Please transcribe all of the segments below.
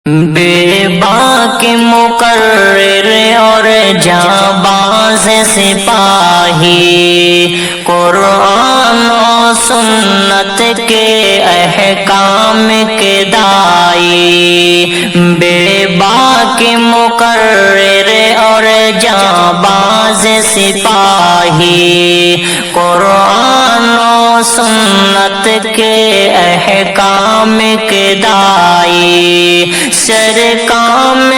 بے باک مقرر اور جانباز سپاہی، قرآن و سنت کے احکام کے دائی، بے باک مقرر اور جانباز سپاہی، قرآن و سنت کے احکام کے دائی، سر کام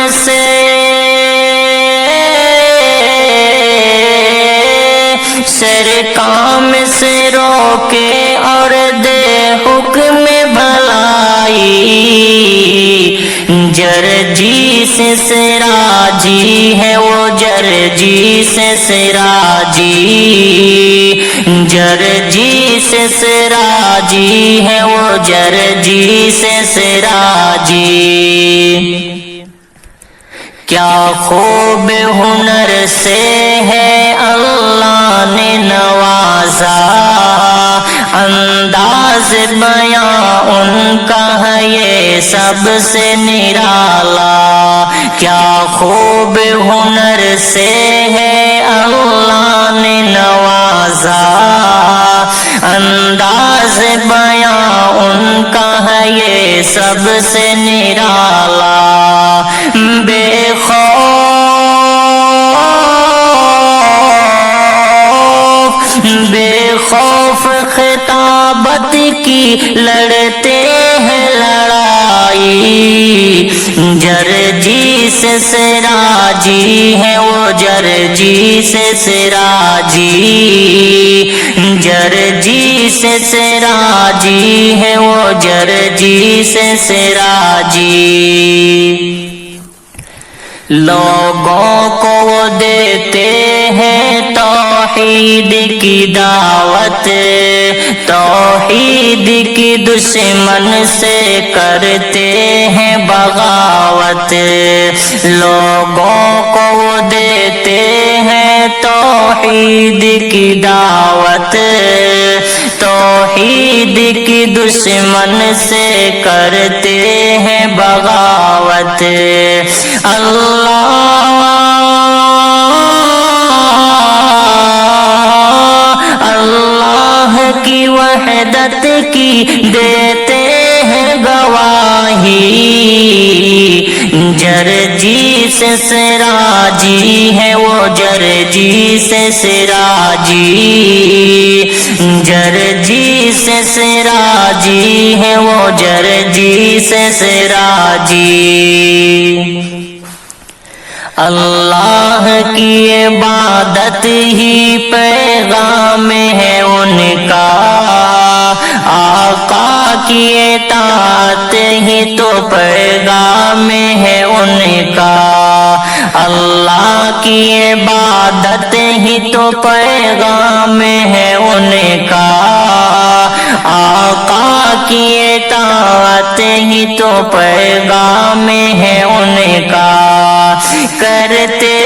سے روکے اور دے حکم بھلائی، جرجی سے سراجی ہے وہ جرجی سے سراجی، جرجی سے سراجی ہے وہ جرجی سے سراجی، کیا خوب ہنر سے ہے اللہ نے نوازا، انداز بیاں ان کا ہے یہ سب سے نرالا، کیا خوب ہنر سے ہے اللہ نے نوازا، انداز بیاں ان کا ہے یہ سب سے نرالا، بے خوف خطابت کی لڑتے ہیں لڑائی، جرجی سے سراجی ہے وہ جرجی سے سراجی، جرجی سے سراجی ہے وہ جرجی سے سراجی، لوگوں کو وہ دیتے ہیں توحید کی دعوت، توحید کی دشمن سے کرتے ہیں بغاوت، لوگوں کو وہ دیتے ہیں توحید کی دعوت، توحید کی دشمن سے کرتے ہیں بغاوت، اللہ کی وحدت کی دیتے ہیں گواہی، جرجی سے سراجی ہے وہ جرجی سے سراجی، جرجی سے سراجی ہے وہ جرجی سے سراجی، اللہ کی عبادت ہی پیغام ہے ان کا، آقا کی اطاعت ہی تو پیغام ہے ان کا، اللہ کی عبادت ہی تو پیغام ہے ان کا، آقا کی اطاعت ہی تو پیغام ہے ان کا، کرتے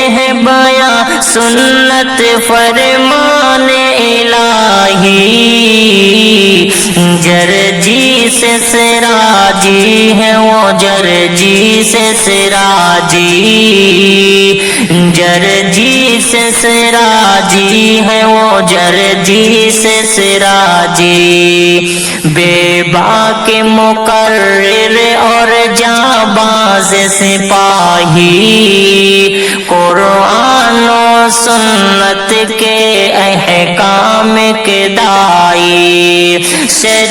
ہیں بیاں سنت فرمان الہی، جرجی سے سراجی ہے وہ جرجی سے سراجی، جرجی سے سراجی ہے وہ جرجی سے سراجی، بے باک مقرر اور جانباز سپاہی، قرآن و سنت کے احکام کے دائی، سر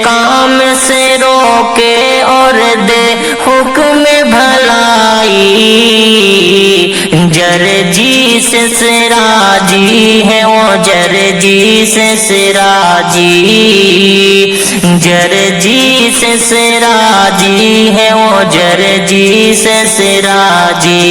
کام سے روکے اور دے حکم بھلائی، جرجی سے سراجی ہے وہ جرجی سے سراجی، جرجی سے سراجی ہے وہ جرجی سے سراجی۔